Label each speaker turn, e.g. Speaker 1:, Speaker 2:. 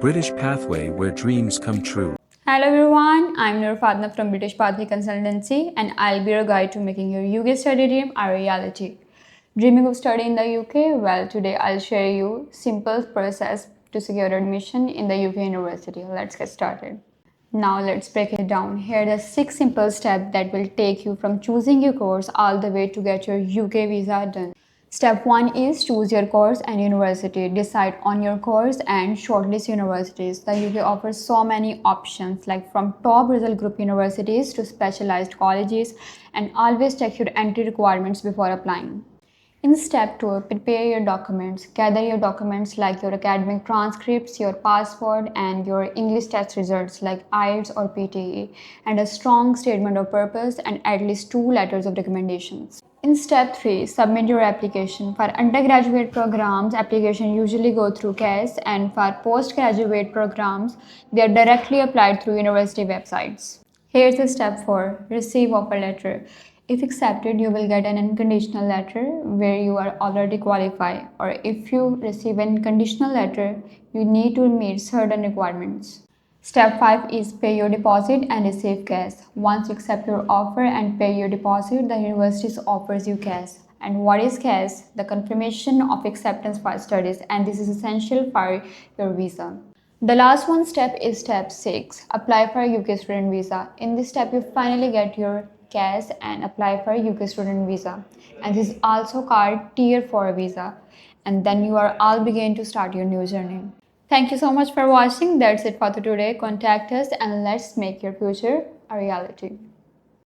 Speaker 1: British Pathway, where dreams come true.
Speaker 2: Hello everyone, I'm Nur Fatna from British Pathway Consultancy and I'll be your guide to making your UK study dream a reality. Dreaming of studying in the UK? Well, today I'll share you simple process to secure admission in the UK university. Let's get started. Now let's break it down. Here are the 6 simple steps that will take you from choosing your course all the way to get your UK visa done. Step 1 is choose your course and university. Decide on your course and shortlist universities. The UK offers so many options, like from top result group universities to specialized colleges, and always check your entry requirements before applying. In step 2, prepare your documents. Gather your documents like your academic transcripts, your passport, and your English test results like IELTS or PTE, and a strong statement of purpose and at least 2 letters of recommendations. In step 3, submit your application. For undergraduate programs, application usually go through CAS, and for postgraduate programs, they are directly applied through university websites. Here's the step 4, receive offer letter. If accepted, you will get an unconditional letter where you are already qualified, or if you receive an conditional letter, you need to meet certain requirements. Step 5 is pay your deposit and receive cash. Once you accept your offer and pay your deposit, the university offers you cash. And what is cash? The confirmation of acceptance for studies, and this is essential for your visa. The last one step is step 6, apply for UK student visa. In this step, you finally get your cash and apply for UK student visa. And this is also called Tier 4 visa. And then you are all begin to start your new journey. Thank you so much for watching. That's it for today. Contact us and let's make your future a reality.